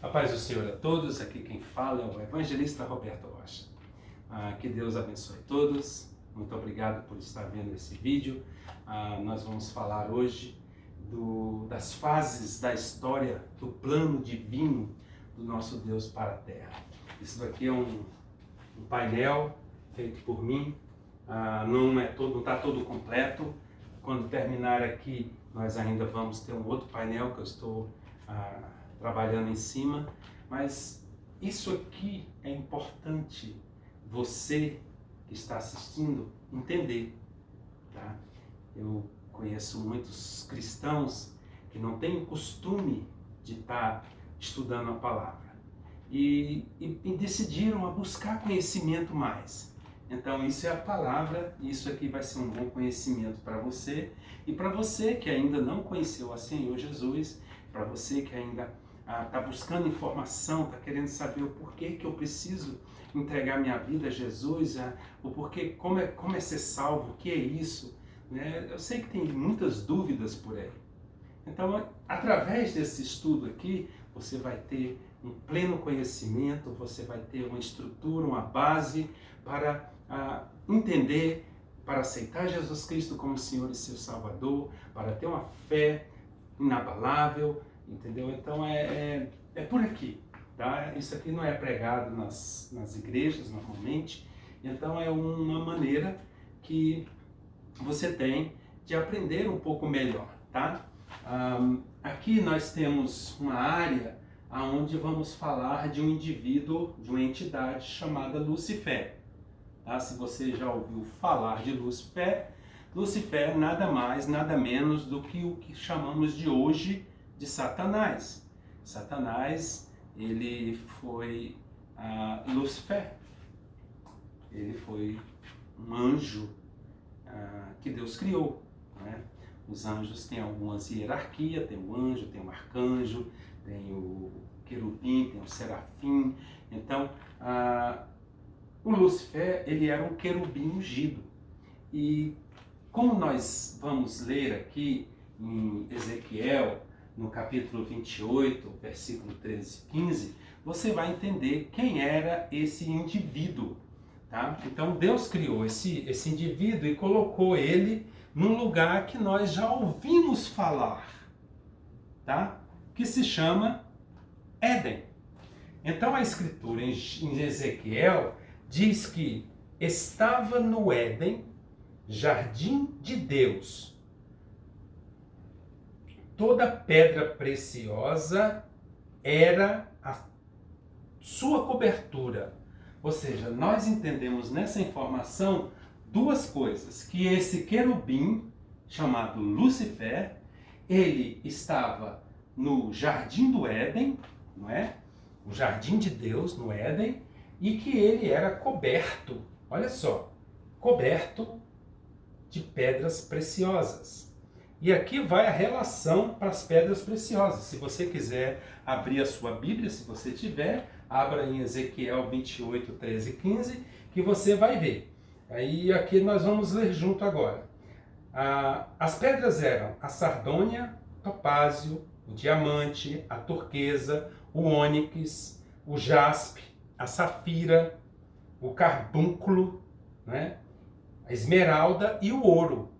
A paz do Senhor a todos, aqui quem fala é o evangelista Roberto Rocha. Que Deus abençoe todos, muito obrigado por estar vendo esse vídeo. Nós vamos falar hoje das fases da história, do plano divino do nosso Deus para a Terra. Isso daqui é um painel feito por mim, não está todo completo. Quando terminar aqui, nós ainda vamos ter um outro painel que eu estou trabalhando em cima, mas isso aqui é importante você que está assistindo entender, tá? Eu conheço muitos cristãos que não têm o costume de estar estudando a palavra e decidiram a buscar conhecimento mais. Então isso é a palavra, e isso aqui vai ser um bom conhecimento para você, e para você que ainda não conheceu a Senhor Jesus, para você que ainda está buscando informação, está querendo saber o porquê que eu preciso entregar minha vida a Jesus, o porquê, como é ser salvo, o que é isso, né? Eu sei que tem muitas dúvidas por aí. Então, através desse estudo aqui, você vai ter um pleno conhecimento, você vai ter uma estrutura, uma base para entender, para aceitar Jesus Cristo como Senhor e seu Salvador, para ter uma fé inabalável, entendeu? Então é por aqui, tá? Isso aqui não é pregado nas igrejas normalmente, então é uma maneira que você tem de aprender um pouco melhor, tá? Aqui nós temos uma área onde vamos falar de um indivíduo, de uma entidade chamada Lúcifer. Tá? Se você já ouviu falar de Lúcifer, Lúcifer nada mais, nada menos do que o que chamamos de hoje de Satanás. Satanás, ele foi Lúcifer. Ele foi um anjo que Deus criou, né? Os anjos têm algumas hierarquias, tem o anjo, tem o arcanjo, tem o querubim, tem o serafim. Então, o Lúcifer, ele era um querubim ungido. E como nós vamos ler aqui em Ezequiel, no capítulo 28, versículo 13 e 15, você vai entender quem era esse indivíduo. Tá? Então Deus criou esse indivíduo e colocou ele num lugar que nós já ouvimos falar, tá? Que se chama Éden. Então a escritura em Ezequiel diz que estava no Éden, jardim de Deus. Toda pedra preciosa era a sua cobertura. Ou seja, nós entendemos nessa informação duas coisas, que esse querubim, chamado Lúcifer, ele estava no jardim do Éden, não é? O jardim de Deus no Éden, e que ele era coberto, olha só, coberto de pedras preciosas. E aqui vai a relação para as pedras preciosas. Se você quiser abrir a sua Bíblia, se você tiver, abra em Ezequiel 28, 13 e 15, que você vai ver. Aí aqui nós vamos ler junto agora. As pedras eram a sardônia, topázio, o diamante, a turquesa, o ônix, o jaspe, a safira, o carbúnculo, né? A esmeralda e o ouro.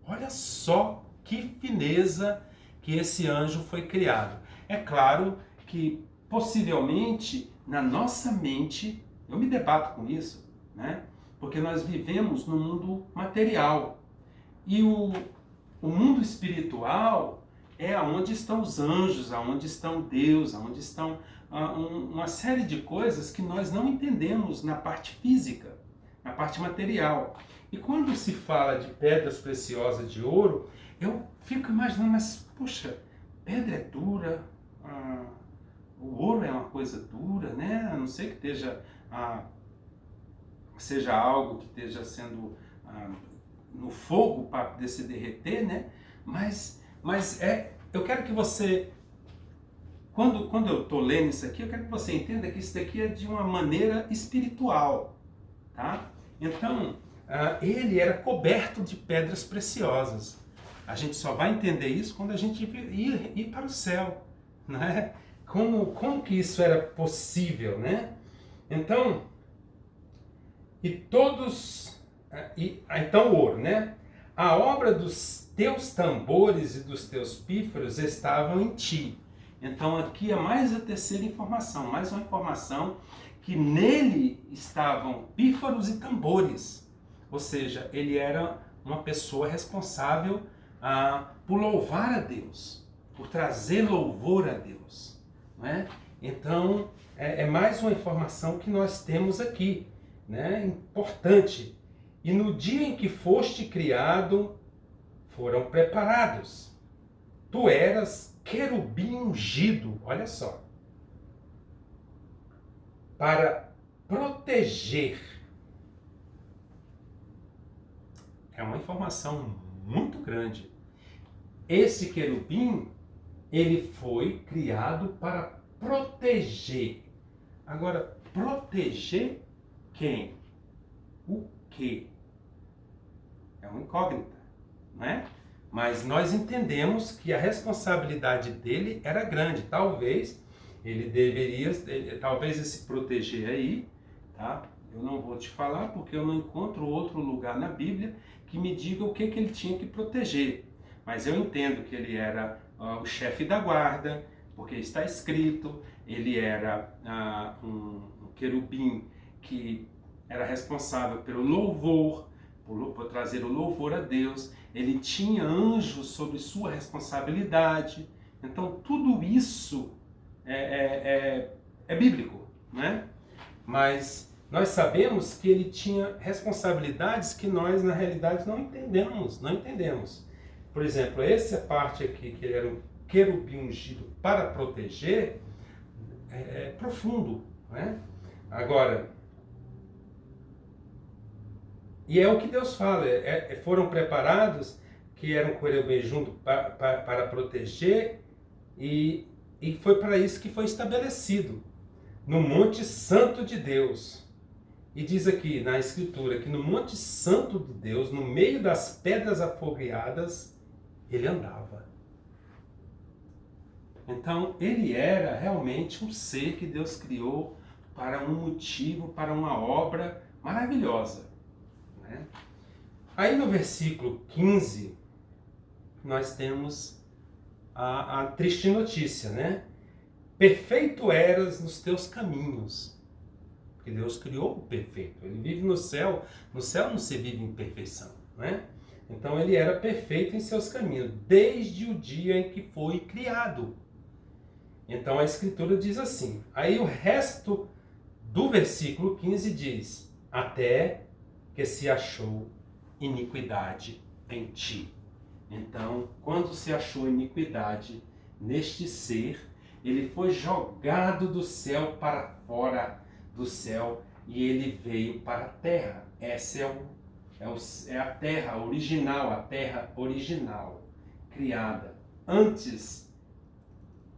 Olha só que fineza que esse anjo foi criado. É claro que possivelmente na nossa mente, eu me debato com isso, né? Porque nós vivemos no mundo material. E o mundo espiritual é onde estão os anjos, onde estão Deus, onde estão uma série de coisas que nós não entendemos na parte física, na parte material. E quando se fala de pedras preciosas de ouro, eu fico imaginando, mas puxa, pedra é dura, o ouro é uma coisa dura, né? A não ser que seja algo que esteja sendo no fogo para poder se derreter, né? Mas eu quero que você, quando eu estou lendo isso aqui, eu quero que você entenda que isso daqui é de uma maneira espiritual, tá? Então, ele era coberto de pedras preciosas. A gente só vai entender isso quando a gente ir para o céu, né? como que isso era possível, né? Então, então o ouro, né? A obra dos teus tambores e dos teus pífaros estavam em ti. Então aqui é mais a terceira informação, mais uma informação que nele estavam pífaros e tambores. Ou seja, ele era uma pessoa responsável por louvar a Deus, por trazer louvor a Deus. Não é? Então, é mais uma informação que nós temos aqui, né? Importante. E no dia em que foste criado, foram preparados. Tu eras querubim ungido, olha só, para proteger. É uma informação muito grande. Esse querubim, ele foi criado para proteger. Agora, proteger quem? O quê? É uma incógnita, não é? Mas nós entendemos que a responsabilidade dele era grande. Talvez ele deveria, talvez esse proteger aí, tá? Eu não vou te falar porque eu não encontro outro lugar na Bíblia que me diga o que ele tinha que proteger. Mas eu entendo que ele era o chefe da guarda, porque está escrito, ele era um querubim que era responsável pelo louvor, por trazer o louvor a Deus. Ele tinha anjos sob sua responsabilidade. Então tudo isso é bíblico, né? Mas nós sabemos que ele tinha responsabilidades que nós na realidade não entendemos. Por exemplo, essa parte aqui, que ele era um querubim ungido para proteger, é profundo, né? Agora, e é o que Deus fala, foram preparados, que eram querubim junto para proteger, e foi para isso que foi estabelecido, no Monte Santo de Deus. E diz aqui na Escritura que no Monte Santo de Deus, no meio das pedras afogueadas, ele andava. Então, ele era realmente um ser que Deus criou para um motivo, para uma obra maravilhosa. Né? Aí no versículo 15, nós temos a triste notícia, né? Perfeito eras nos teus caminhos. Porque Deus criou o perfeito. Ele vive no céu não se vive em perfeição, né? Então ele era perfeito em seus caminhos, desde o dia em que foi criado. Então a Escritura diz assim, aí o resto do versículo 15 diz, até que se achou iniquidade em ti. Então, quando se achou iniquidade neste ser, ele foi jogado do céu para fora do céu e ele veio para a terra. Essa é a terra original, criada antes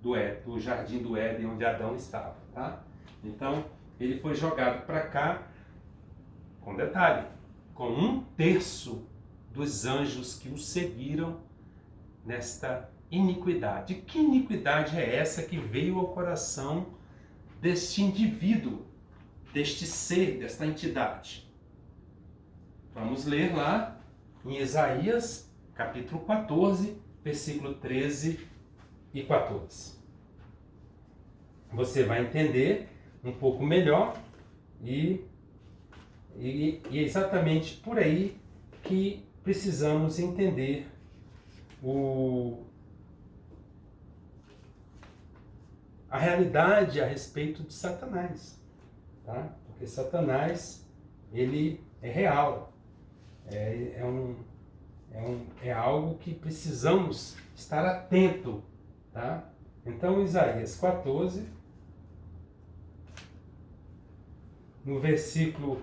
do jardim do Éden, onde Adão estava. Tá? Então, ele foi jogado para cá, com detalhe, com 1/3 dos anjos que o seguiram nesta iniquidade. Que iniquidade é essa que veio ao coração deste indivíduo, deste ser, desta entidade? Vamos ler lá em Isaías, capítulo 14, versículo 13 e 14. Você vai entender um pouco melhor e é exatamente por aí que precisamos entender a realidade a respeito de Satanás, tá? Porque Satanás, ele é real, é algo que precisamos estar atento, tá? Então Isaías 14, no versículo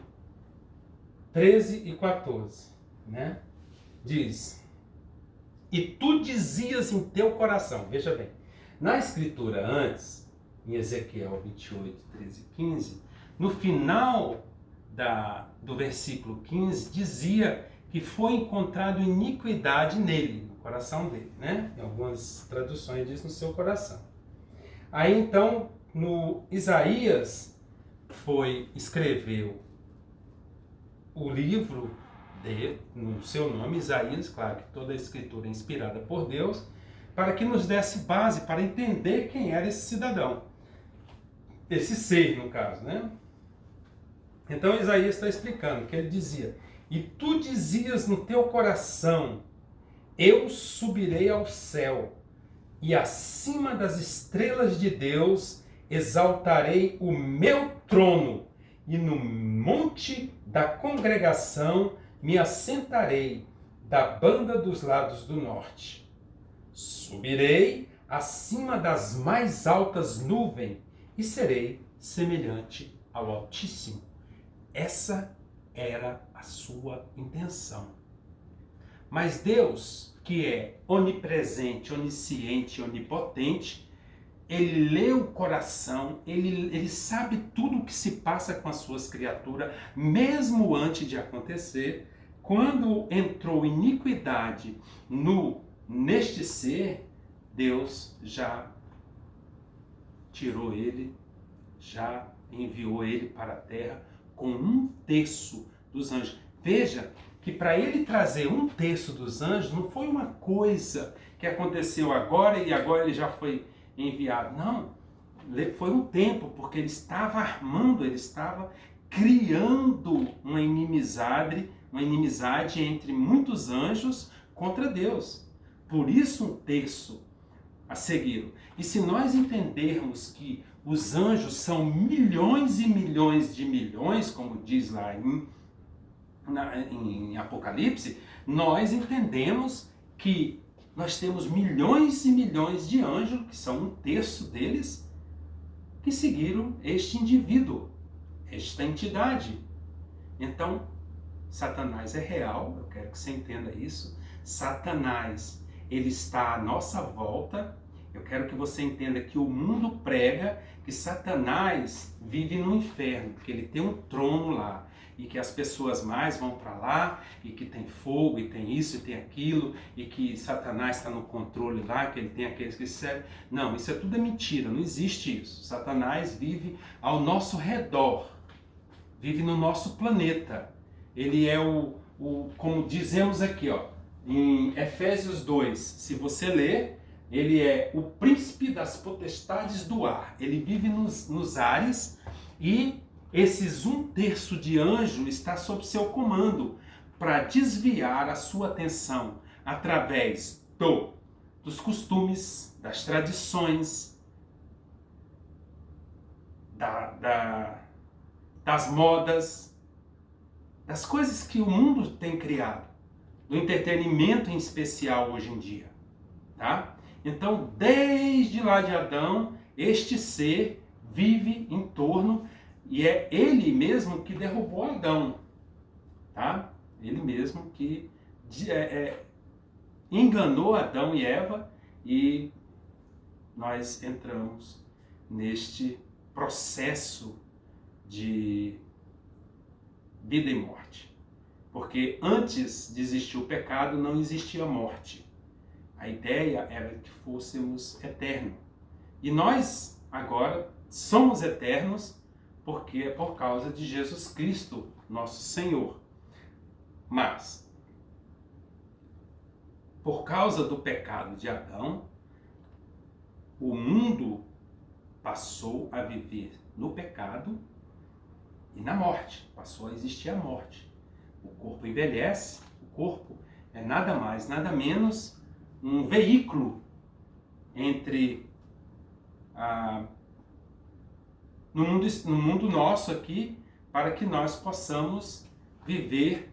13 e 14, né? Diz, e tu dizias em teu coração, veja bem, na escritura antes, em Ezequiel 28, 13 e 15, no final do versículo 15, dizia que foi encontrado iniquidade nele, no coração dele, né? Em algumas traduções diz no seu coração. Aí então, no Isaías escreveu o livro no seu nome, Isaías, claro que toda a escritura é inspirada por Deus, para que nos desse base para entender quem era esse cidadão, esse ser, no caso, né? Então Isaías está explicando que ele dizia: e tu dizias no teu coração, eu subirei ao céu, e acima das estrelas de Deus exaltarei o meu trono, e no monte da congregação me assentarei da banda dos lados do norte. Subirei acima das mais altas nuvens e serei semelhante ao Altíssimo. Essa era a sua intenção. Mas Deus, que é onipresente, onisciente, onipotente, ele lê o coração, ele sabe tudo o que se passa com as suas criaturas, mesmo antes de acontecer. Quando entrou iniquidade neste ser, Deus já tirou ele, já enviou ele para a terra com 1/3 dos anjos. Veja que para ele trazer 1/3 dos anjos não foi uma coisa que aconteceu agora e agora ele já foi enviado. Não, foi um tempo, porque ele estava armando, ele estava criando uma inimizade entre muitos anjos contra Deus. Por isso 1/3 a seguir. E se nós entendermos que os anjos são milhões e milhões de milhões, como diz lá em Apocalipse, nós entendemos que nós temos milhões e milhões de anjos, que são 1/3 deles, que seguiram este indivíduo, esta entidade. Então, Satanás é real, eu quero que você entenda isso. Satanás, ele está à nossa volta. Eu quero que você entenda que o mundo prega que Satanás vive no inferno, que ele tem um trono lá, e que as pessoas mais vão para lá, e que tem fogo, e tem isso, e tem aquilo, e que Satanás está no controle lá, que ele tem aqueles que servem. Não, isso tudo é mentira, não existe isso. Satanás vive ao nosso redor, vive no nosso planeta. Ele é como dizemos aqui, em Efésios 2, se você ler, ele é o príncipe das potestades do ar. Ele vive nos ares, e esses 1/3 de anjo está sob seu comando para desviar a sua atenção através dos costumes, das tradições, das modas, das coisas que o mundo tem criado, do entretenimento em especial hoje em dia, tá? Então, desde lá de Adão, este ser vive em torno, e é ele mesmo que derrubou Adão, tá? Ele mesmo que enganou Adão e Eva, e nós entramos neste processo de vida e morte. Porque antes de existir o pecado, não existia morte. A ideia era que fôssemos eternos. E nós, agora, somos eternos porque é por causa de Jesus Cristo, nosso Senhor. Mas, por causa do pecado de Adão, o mundo passou a viver no pecado e na morte. Passou a existir a morte. O corpo envelhece, o corpo é nada mais, nada menos um veículo entre no mundo nosso aqui, para que nós possamos viver.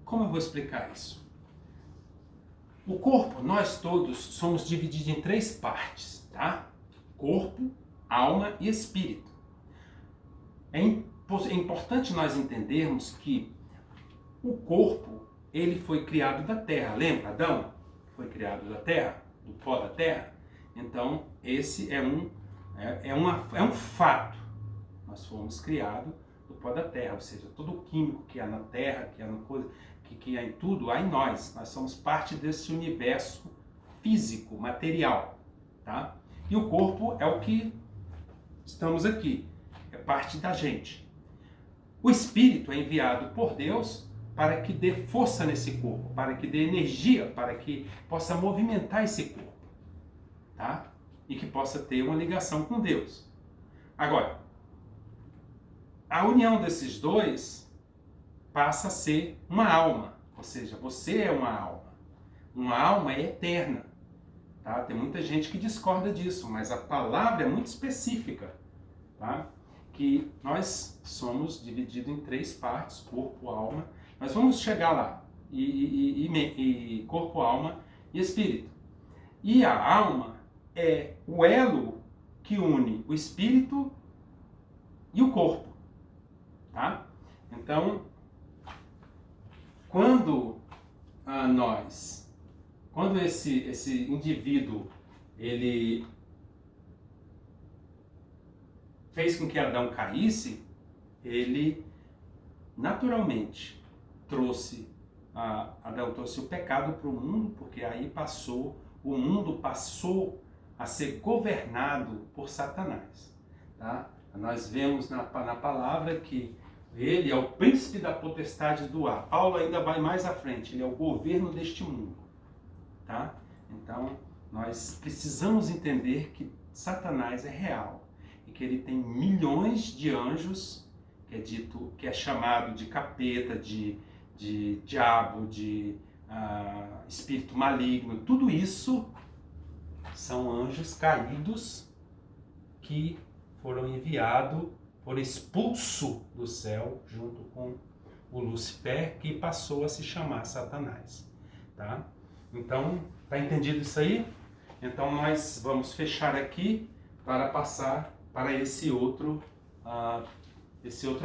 Como eu vou explicar isso? O corpo, nós todos somos divididos em 3 partes, tá? Corpo, alma e espírito. É importante nós entendermos que o corpo, ele foi criado da terra. Lembra, Adão foi criado da terra, do pó da terra? Então, esse é um fato. Nós fomos criados do pó da terra, ou seja, todo o químico que há na terra, que há na coisa, que há em tudo, há em nós. Nós somos parte desse universo físico, material, tá? E o corpo é o que estamos aqui, é parte da gente. O espírito é enviado por Deus para que dê força nesse corpo, para que dê energia, para que possa movimentar esse corpo, tá? E que possa ter uma ligação com Deus. Agora, a união desses dois passa a ser uma alma, ou seja, você é uma alma. Uma alma é eterna, tá? Tem muita gente que discorda disso, mas a palavra é muito específica, tá? Que nós somos divididos em 3 partes, corpo, alma. Nós vamos chegar lá, e corpo, alma e espírito. E a alma é o elo que une o espírito e o corpo, tá? Então, quando esse indivíduo, ele fez com que Adão caísse, ele naturalmente Adão trouxe o pecado para o mundo, porque aí o mundo passou a ser governado por Satanás, tá? Nós vemos na palavra que ele é o príncipe da potestade do ar. Paulo ainda vai mais à frente, ele é o governo deste mundo, tá? Então, nós precisamos entender que Satanás é real e que ele tem milhões de anjos, que é chamado de capeta, de diabo, de espírito maligno. Tudo isso são anjos caídos que foram expulsos do céu junto com o Lúcifer, que passou a se chamar Satanás, tá? Então, tá entendido isso aí? Então nós vamos fechar aqui para passar para esse outro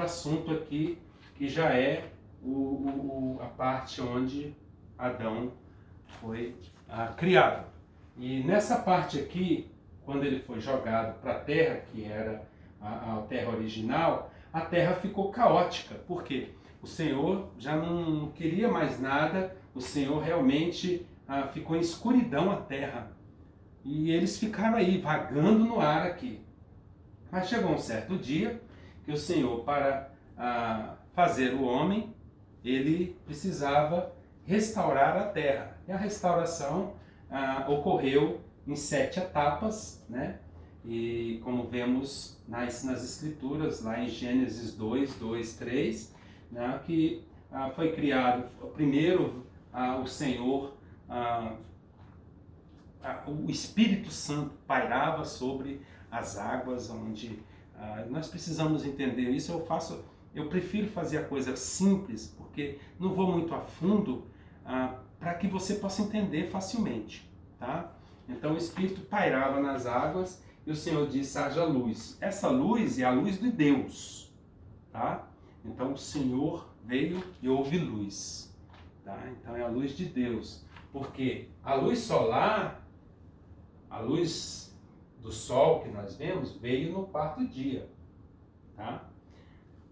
assunto aqui, que já é a parte onde Adão foi criado. E nessa parte aqui, quando ele foi jogado para a terra, que era a terra original, a terra ficou caótica. Por quê? O Senhor já não queria mais nada, o Senhor realmente ficou em escuridão a terra. E eles ficaram aí, vagando no ar aqui. Mas chegou um certo dia que o Senhor, para fazer o homem, ele precisava restaurar a terra. E a restauração ocorreu em 7 etapas, né? E como vemos nas Escrituras, lá em Gênesis 2, 3, né? Que foi criado, primeiro o Senhor, o Espírito Santo pairava sobre as águas, onde nós precisamos entender isso. Eu prefiro fazer a coisa simples, porque não vou muito a fundo, para que você possa entender facilmente, tá? Então o Espírito pairava nas águas e o Senhor disse: haja luz. Essa luz é a luz de Deus, tá? Então o Senhor veio e houve luz, tá? Então é a luz de Deus, porque a luz solar, a luz do sol que nós vemos, veio no 4º dia, tá?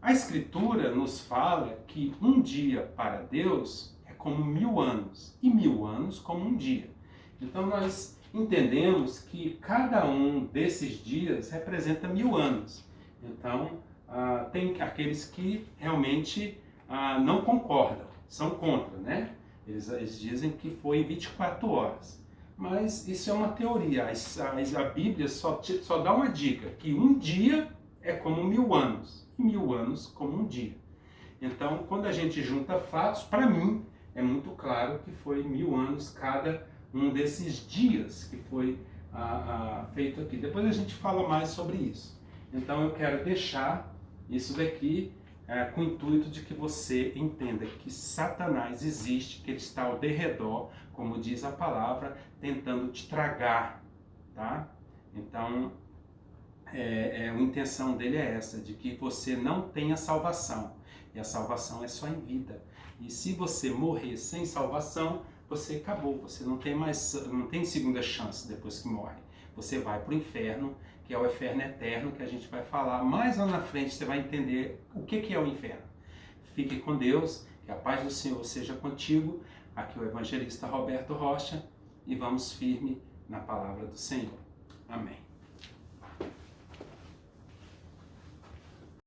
A Escritura nos fala que um dia para Deus é como 1000 anos, e 1000 anos como um dia. Então nós entendemos que cada um desses dias representa 1000 anos. Então tem aqueles que realmente não concordam, são contra, né? Eles dizem que foi 24 horas. Mas isso é uma teoria. A Bíblia só dá uma dica, que um dia é como 1000 anos, e 1000 anos como um dia. Então, quando a gente junta fatos, para mim, é muito claro que foi 1000 anos cada um desses dias que foi feito aqui. Depois a gente fala mais sobre isso. Então, eu quero deixar isso daqui com o intuito de que você entenda que Satanás existe, que ele está ao derredor, como diz a palavra, tentando te tragar, tá? Então, a intenção dele é essa, de que você não tenha salvação. E a salvação é só em vida. E se você morrer sem salvação, você acabou. Você não tem segunda chance depois que morre. Você vai para o inferno, que é o inferno eterno, que a gente vai falar mais lá na frente. Você vai entender o que é o inferno. Fique com Deus, que a paz do Senhor seja contigo. Aqui é o evangelista Roberto Rocha, e vamos firme na palavra do Senhor. Amém.